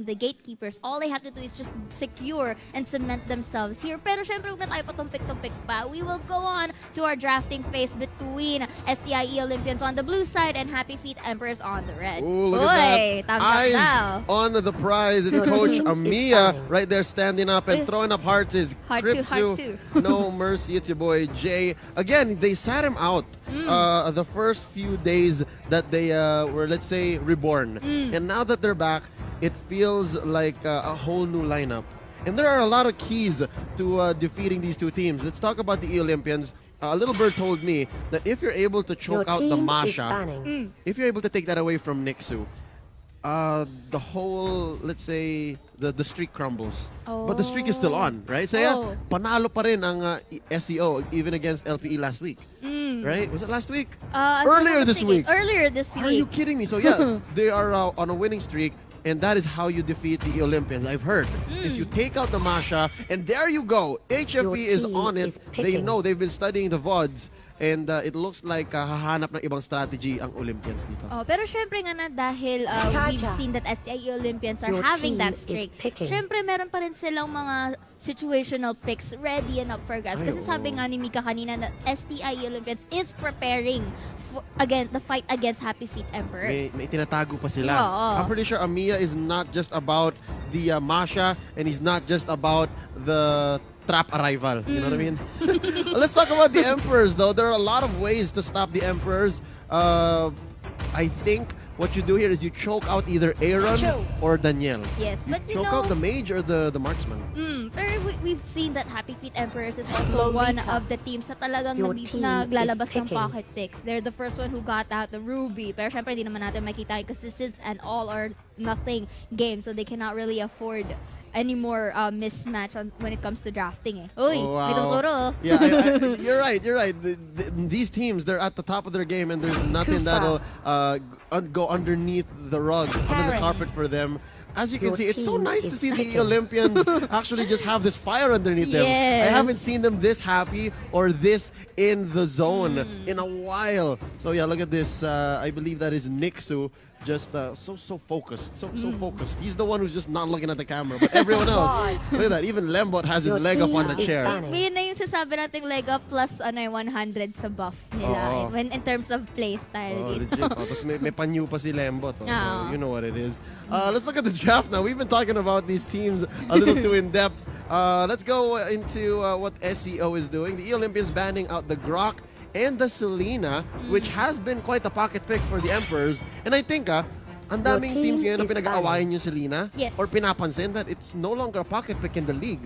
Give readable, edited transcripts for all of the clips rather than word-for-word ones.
the gatekeepers. All they have to do is just secure and cement themselves here. Pero syempre, huwag na tayo patumpik-tumpik pa. We will go on to our drafting phase between STIE Olympians on the blue side and Happy Feet Emperors on the red. Ooh, look at that. Eyes on the prize. It's Coach Amia right there standing up and throwing up hearts. Is Kripsu. No mercy. It's your boy Jay. Again, they sat him out the first few days that they were, let's say, reborn. And now that they're back, it feels like a whole new lineup. And there are a lot of keys to defeating these two teams. Let's talk about the Olympians. A little bird told me that if you're able to choke out the Masha, if you're able to take that away from Nixu, the whole, let's say, the streak crumbles. But the streak is still on, right? So yeah, panalo pa rin ang SEO even against LPE last week. Right? Was it last week? Earlier this week. Earlier this week. Are you kidding me? So yeah, they are on a winning streak. And that is how you defeat the Olympians. I've heard is you take out the Masha, and there you go. HFE is on it. They know, they've been studying the VODs. And it looks like hahanap ng ibang strategy ang Olympians dito. Pero syempre nga na dahil we've seen that STIE Olympians are having that streak. Syempre meron pa rin silang mga situational picks ready and up for grabs. Kasi sabi nga ni Mika kanina na STIE Olympians is preparing again the fight against Happy Feet Emperors. May tinatago pa sila. I'm pretty sure Amia is not just about the Masha, and he's not just about the trap arrival. You know what I mean? Let's talk about the Emperors, though. There are a lot of ways to stop the Emperors. I think what you do here is you choke out either Aaron or Daniel. Yes, but you choke out the mage or the marksman. Pero we've seen that Happy Feet Emperors is also one of the teams na talagang naglalabas ng pocket picks. They're the first one who got out the Ruby. Pero syempre, hindi naman natin makita because this is an all or nothing game, so they cannot really afford any more mismatch when it comes to drafting. Uy, may tuturo. Yeah, you're right. You're right. These teams, they're at the top of their game, and there's nothing that'll go underneath the rug, under the carpet for them. As you can see, it's so nice to see the Olympians actually just have this fire underneath them. I haven't seen them this happy or this in the zone in a while. So yeah, look at this. I believe that is Nixu. Just so focused, so focused. He's the one who's just not looking at the camera, but everyone else, look at that. Even Lembot has his leg up on the chair. Yun na yung sasabi nating leg up plus 100 sa buff nila when in terms of play style. Tapos may panyu pa si Lembot. So you know what it is. Let's look at the draft now. We've been talking about these teams a little too in depth. Let's go into what SEO is doing. The Olympians banning out the Grok and the Selena, which has been quite a pocket pick for the Emperors. And I think, ang daming teams ngayon na pinag-aawayan yung Selena or pinapansin that it's no longer a pocket pick in the league.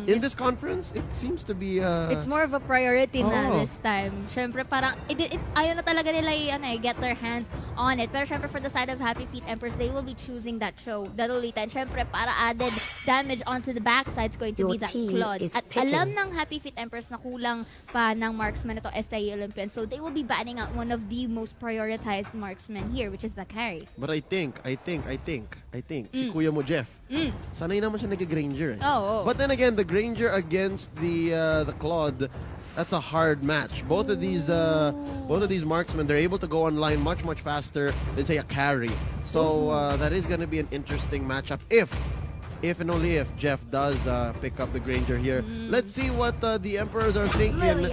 In this conference, it seems to be it's more of a priority na this time. Syempre parang ayaw na talaga nila get their hands on it. Pero syempre for the side of Happy Feet Emperors, they will be choosing that Lolita. And syempre para added damage onto the backside is going to be that Claude. At alam ng Happy Feet Emperors na kulang pa ng marksman ito STIE Olympian. So they will be banning out one of the most prioritized marksmen here, which is the carry. But I think si Kuya mo Jeff, sanay naman siya nag-Granger. But then again, the Granger against the Claude, that's a hard match. Both of these marksmen, they're able to go online much faster than say a carry. So that is going to be an interesting matchup if and only if Jeff does pick up the Granger here. Let's see what the Emperors are thinking.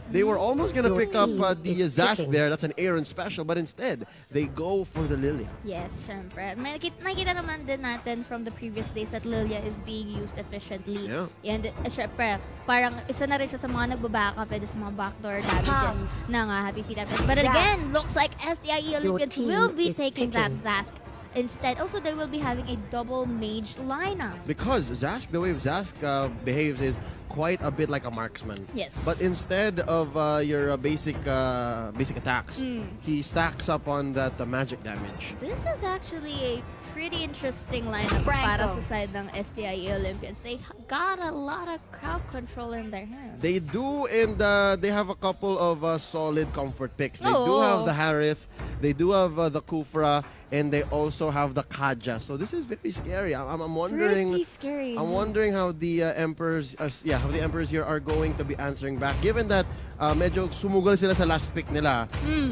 They were almost going to pick up the Zask there. That's an Aaron special. But instead, they go for the Lilia. Yes, syempre. Nakita naman din natin from the previous days that Lilia is being used efficiently. And syempre, parang isa na rin siya sa mga nagbabackup sa mga backdoor damages ng Happy Feet Emperors. But again, looks like STIE Olympians will be taking that Zask. Instead, also they will be having a double mage lineup. Because Zask, the way Zask behaves is quite a bit like a marksman. Yes. But instead of your basic attacks, he stacks up on that magic damage. This is actually a pretty interesting lineup para sa side ng STIE Olympians. They got a lot of crowd control in their hands. They do, and they have a couple of solid comfort picks. They do have the Harith, they do have the Kufra, and they also have the Kaja. So this is very scary. I'm wondering. Pretty scary. I'm wondering how the Emperors, how the Emperors here are going to be answering back. Given that medyo sumugal sila sa last pick nila,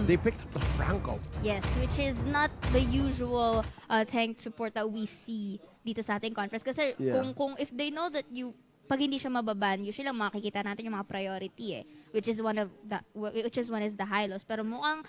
they picked up the Franco. Yes, which is not the usual tank support that we see dito sa ating conference. Kasi kung if they know that pag hindi siya mababan, usually lang makikita natin yung mga priority which is one is the Hylos. Pero mukhang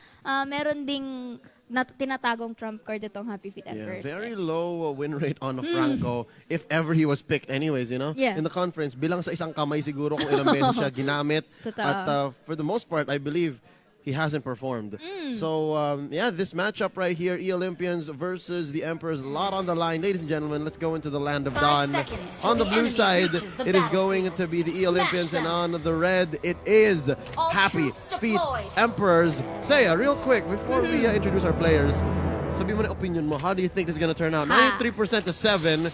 meron ding tinatagong trump card itong Happy Feet Emperors. Very low win rate on a Franco if ever he was picked anyways, you know? Yeah. In the conference, bilang sa isang kamay siguro kung ilang beses siya ginamit. At for the most part, I believe he hasn't performed. So, this matchup right here, E-Olympians versus the Emperors, a lot on the line. Ladies and gentlemen, let's go into the land of Dawn. On the blue side, it is going to be the E-Olympians, and on the red, it is Happy Feet Emperors. Saya, real quick, before we introduce our players, sabi mo na opinion mo, how do you think this is going to turn out? 93% to 7.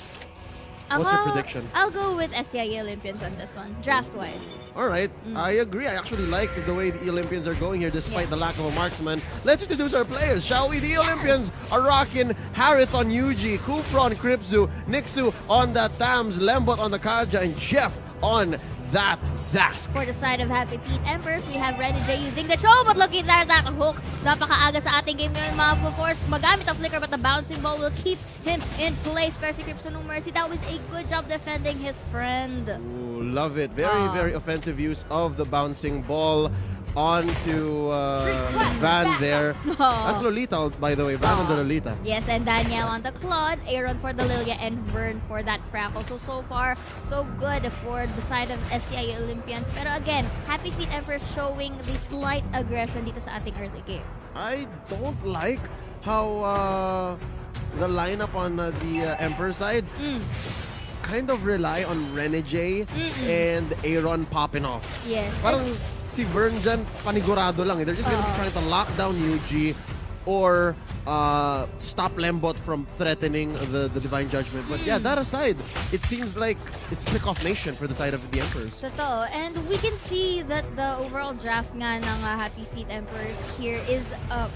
What's your prediction? I'll go with STI Olympians on this one, draft-wise. All right, I agree. I actually like the way the Olympians are going here despite the lack of a marksman. Let's introduce our players, shall we? The Olympians are rocking Harith on Yuji, Kufra on Kripzu, Nixu on that Thams, Lembot on the Kaja, and Jeff on that Zask. For the side of Happy Feet Emperors, we have Renny J using the chow, but look at that hook. Napakaaga sa ating game ngayon, mga force. Magamit ang flicker, but the bouncing ball will keep him in place. Percy Cripson no mercy. That was a good job defending his friend. Ooh, love it. Very offensive use of the bouncing ball onto Van there. That's Lolita, by the way. Van on the Lolita. Yes, and Danielle on the Claude, Aaron for the Lilia, and Vern for that Franco. So far, so good for the side of STI Olympians. Pero again, Happy Feet Emperors showing the slight aggression dito sa ating early game. I don't like how the lineup on the Emperor side kind of rely on Rene J and Aaron popping off. Yes. Parang si Vern dyan, panigurado lang. They're just going to be trying to lock down Yuji or stop Lembot from threatening the Divine Judgment. But yeah, that aside, it seems like it's pick-off nation for the side of the Emperors. Totoo. And we can see that the overall draft nga ng Happy Feet Emperors here is,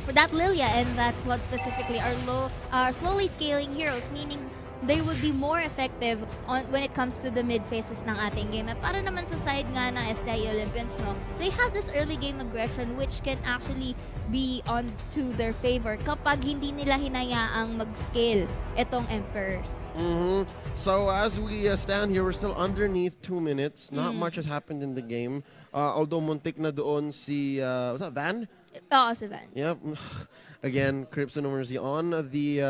for that Lilia and that Claude specifically, are slowly scaling heroes, meaning they would be more effective when it comes to the mid phases ng ating game. At para naman sa side nga ng STI Olympians, they have this early game aggression which can actually be on to their favor kapag hindi nila hinayaang mag-scale itong Emperors. So as we stand here, we're still underneath 2 minutes. Not much has happened in the game. Although muntik na doon si, was that Van? Oo, si Van. Yep. Again, Crimson Mercy on the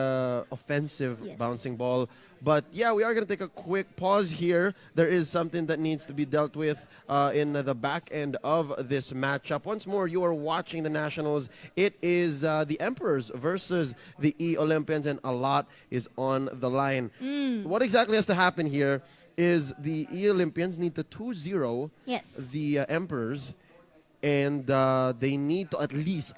offensive bouncing ball. But yeah, we are going to take a quick pause here. There is something that needs to be dealt with in the back end of this matchup. Once more, you are watching the Nationals. It is the Emperors versus the E-Olympians, and a lot is on the line. What exactly has to happen here is the E-Olympians need to 2-0 the Emperors, and they need to at least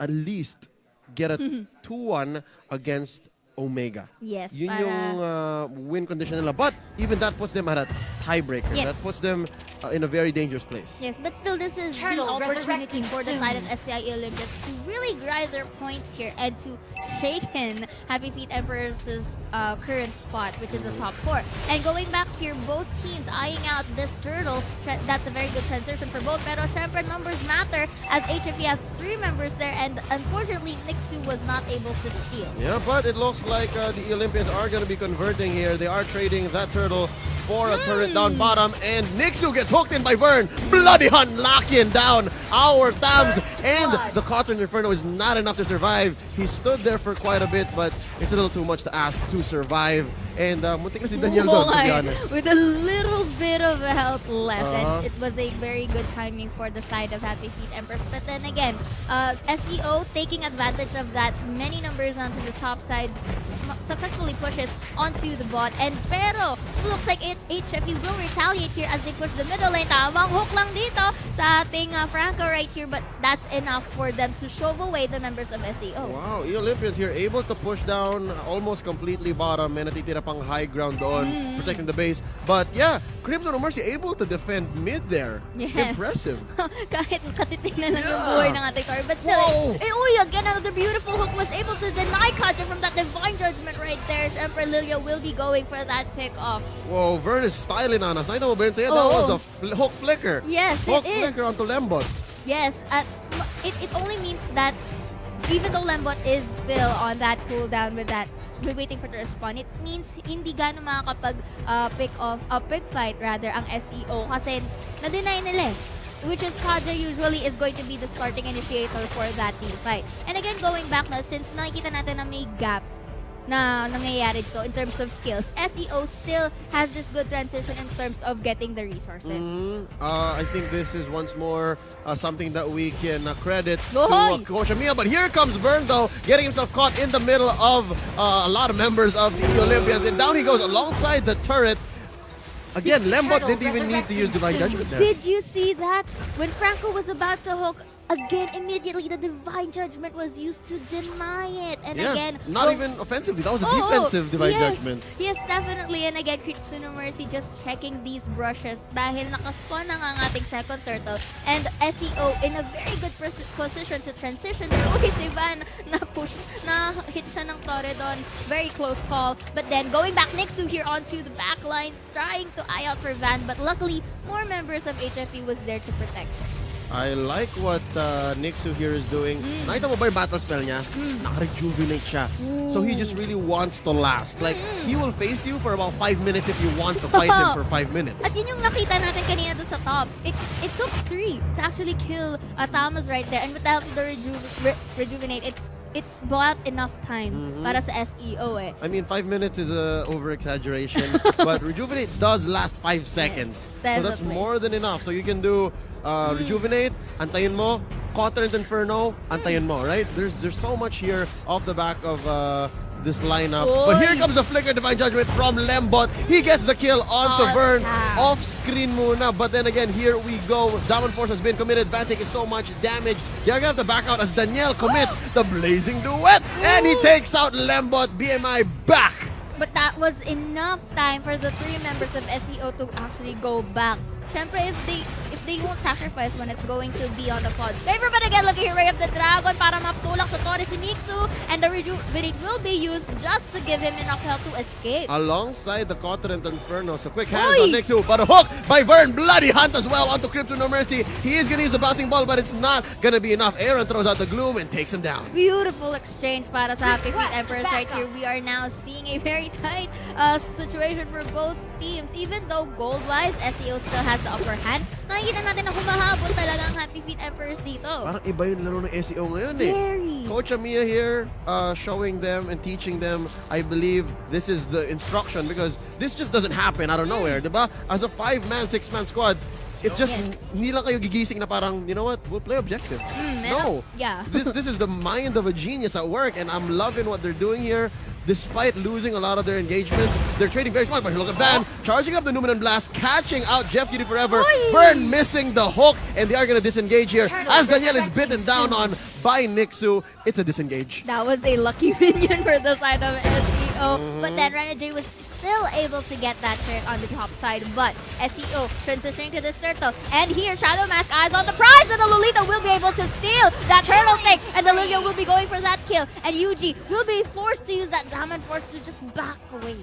get a 2-1 against Omega. Yes. Yun yung win condition nila. But even that puts them at a tiebreaker. Yes. That puts them in a very dangerous place. Yes, but still this is the opportunity for the side of STI Olympians to really grind their points here and to shake in Happy Feet Emperors' current spot, which is the top 4. And going back here, both teams eyeing out this turtle. That's a very good transition for both. Pero syempre numbers matter as HFE has 3 members there, and unfortunately Nixu was not able to steal. Yeah, but it looks like the Olympians are going to be converting here. They are trading that turtle for a turret down bottom, and Nixu gets hooked in by Vern. Bloody Hunt locking down our Thams, and the Cotton Inferno is not enough to survive. He stood there for quite a bit, but it's a little too much to ask to survive. And muntik na si Daniel doon, to be honest. With a little bit of health left, and it was a very good timing for the side of Happy Feet Emperors. But then again, SEO taking advantage of that, many numbers onto the top side, successfully pushes onto the bot. And pero, looks like HFE will retaliate here as they push the middle lane. Tamang hook lang dito sa ating Franco right here, but that's enough for them to shove away the members of SEO. Wow, E-Olympians here able to push down almost completely bottom, and natitira pang high ground doon, protecting the base. But yeah, Crypto No Mercy able to defend mid there. Yes. Impressive. Kahit katitig na lang yung buhay ng ating car. But still, again, another beautiful hook was able to deny Katja from that Divine Judgment right there. Syempre, Lilia will be going for that pick off. Whoa, Vern is styling on us. Nakita mo ba yun? That was a hook flicker. Yes, hook it is. flicker onto Lembot. Yes, it only means that even though Lembot is still on that cooldown with that, we're waiting for the respawn, it means hindi gano'n makakapag pick fight rather ang SEO kasi na-deny nila eh. Which is Kaja usually is going to be the starting initiator for that team fight. And again, going back na, since nakikita natin na may gap na nangyayari dito in terms of skills, SEO still has this good transition in terms of getting the resources. I think this is once more something that we can credit Boy! to Coach Amia. But here comes Vern, though, getting himself caught in the middle of a lot of members of the Olympians. And down he goes alongside the turret. Again, Lembot didn't even need to use Divine Judgment there. Did you see that? When Franco was about to hook, again, immediately the Divine Judgment was used to deny it. And again, not even offensively. That was a defensive Divine Judgment. Yes, definitely. And again, Crypto No Mercy just checking these brushes dahil nakaspawn na nga ang ating second turtle. And SEO in a very good position to transition. Okay, si Van na-hit siya ng Torredon. Very close call. But then going back, Nixu here onto the back lines, trying to eye out for Van. But luckily, more members of HFE was there to protect him. I like what Nixu here is doing. Nakita mo ba yung battle spell niya? Naka-rejuvenate siya. So he just really wants to last. Like, he will face you for about 5 minutes if you want to fight him for 5 minutes. At yun yung nakita natin kanina doon sa top. It took 3 to actually kill Thanos right there. And without the rejuvenate, it bought enough time para sa SEO eh. I mean, 5 minutes is a over-exaggeration. But rejuvenate does last 5 seconds. Yes, so that's more than enough. So you can do rejuvenate, antayin mo, Cotter and Inferno, antayin mo, right? There's so much here off the back of this lineup. But here comes the flicker Divine Judgment from Lembot. He gets the kill onto Vern. Off screen muna. But then again, here we go. Zaman Force has been committed. Van taking so much damage. They're gonna have to back out as Danielle commits the Blazing Duet. And he takes out Lembot. BMI back. But that was enough time for the 3 members of SEO to actually go back. Siyempre, if they won't sacrifice when it's going to be on the Pod's favor. But again, look at here, Ray of the Dragon para mapulak sa Torres si Nixu. And the rejuvenate will be used just to give him enough health to escape. Alongside the Cotter and Inferno. So quick hands on Nixu. But a hook by Vern. Bloody hunt as well onto Crypto No Mercy. He is going to use the bouncing ball, but it's not going to be enough. Aaron throws out the gloom and takes him down. Beautiful exchange para sa Happy Feet Emperors right here. We are now seeing a very tight situation for both teams. Even though gold-wise, SEO still has the upper hand, nakikita natin na humahabol talaga ang Happy Feet Emperors dito. Parang iba yung laro ng SEO ngayon eh. Very. Coach Amia here showing them and teaching them. I believe this is the instruction because this just doesn't happen out of nowhere, diba? As a 5-man, 6-man squad, it's just hindi lang kayo gigising na parang, you know what, we'll play objective. No. Yeah. This is the mind of a genius at work, and I'm loving what they're doing here. Despite losing a lot of their engagements, they're trading very smart. But look at Van, charging up the Numenon Blast, catching out Jeff Cutie Forever. Vern missing the hook, and they are going to disengage here. As Danielle is bitten down on by Nixu, it's a disengage. That was a lucky minion for the side of SEO. But then Rana J was still able to get that turret on the top side. But SEO transitioning to this turtle. And here, Shadow Mask eyes on the prize, and the Lolita will be able to steal that turtle thing. And the Lilia will be going for that kill. And Yuji will be forced to use that Diamond Force to just back away.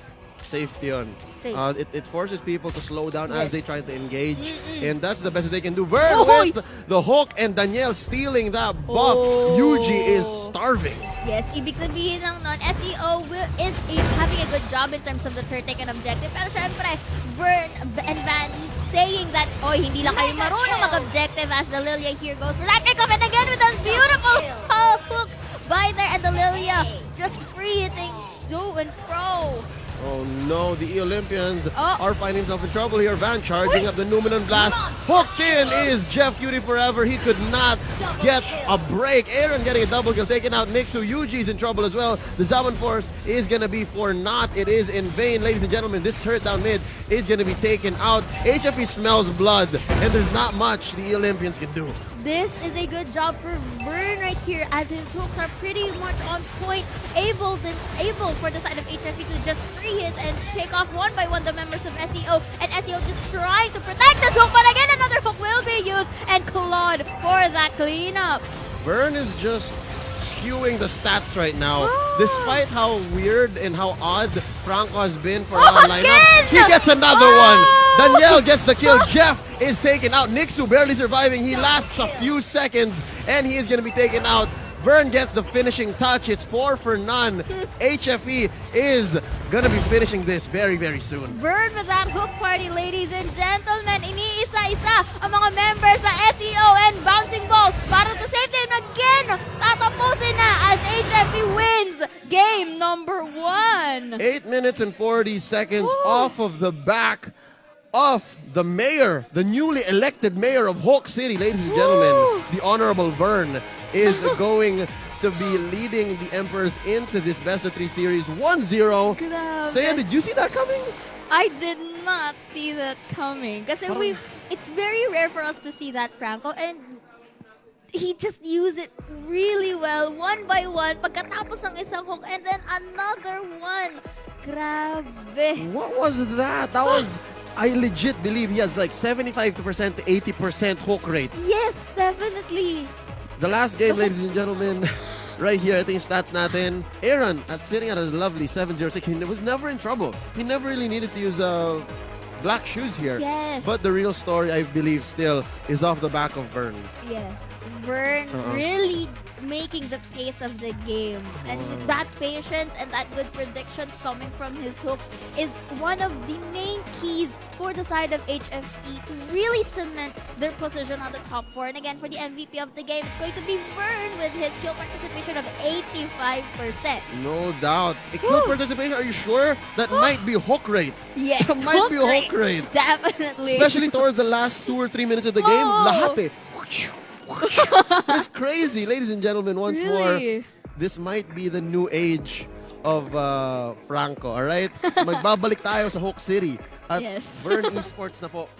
Safety on. Safe. It forces people to slow down as they try to engage. And that's the best that they can do. Vern with the hook and Danielle stealing that buff. Yuji is starving. Yes, ibig sabihin lang nun, SEO is having a good job in terms of the third take and objective. Pero syempre, Vern and Van saying that, hindi lang kayo marunong mag-objective as the Lilia here goes for that pick-off. And again with a beautiful hook by there. And the Lilia just free hitting to and fro. Oh no, the Olympians are finding themselves in trouble here. Van charging up the Numenon Blast. Hooked in is Jeff Cutie Forever. He could not get a break. Aaron getting a double kill, taking out Nixu. Yuji's in trouble as well. The Zaman Force is going to be for naught. It is in vain, ladies and gentlemen. This turret down mid is going to be taken out. HFE smells blood, and there's not much the Olympians can do. This is a good job for Vern right here, as his hooks are pretty much on point, able for the side of HFE to just free hit and pick off one by one the members of SEO, and SEO just trying to protect this hook, but again another hook will be used, and Claude for that cleanup. Vern is just skewing the stats right now. Despite how weird and how odd Franco has been for our lineup, he gets another one. Danielle gets the kill. Jeff is taken out. Nixu barely surviving. He lasts a few seconds and he is going to be taken out. Vern gets the finishing touch. It's 4 for none. HFE is going to be finishing this very, very soon. Vern with that hook party, ladies and gentlemen. Iniisa-isa ang mga members sa SEO and Bouncing Ball para to save them again. Tatapusin na as HFE wins game number 1. 8 minutes and 40 seconds off of the back of the mayor, the newly elected mayor of Hawk City, ladies and gentlemen. The Honorable Vern is going to be leading the Emperors into this best of 3 series 1-0. Saya, did you see that coming? I did not see that coming. Kasi it's very rare for us to see that, Franco. And he just used it really well, one by one. Pagkatapos ng isang hook and then another one. Grabe. What was that? That was... I legit believe he has like 75% to 80% hook rate. Yes, definitely. The last game, ladies and gentlemen, right here, I think stats natin. Aaron, sitting at a lovely 7-0-6, he was never in trouble. He never really needed to use black shoes here. Yes. But the real story, I believe, still is off the back of Vern. Yes. Vern really making the pace of the game. And with that patience and that good predictions coming from his hooks is one of the main keys for the side of HFE to really cement their position on the top 4. And again, for the MVP of the game, it's going to be Vern with his kill participation of 85%. No doubt. A kill participation, are you sure? That might be hook rate. Yes, that might be hook rate. Definitely. Especially towards the last 2 or 3 minutes of the game. Lahat eh. It's crazy, ladies and gentlemen. Once more, this might be the new age of Franco. All right, magbabalik tayo sa Hawk City at Vern Esports na po.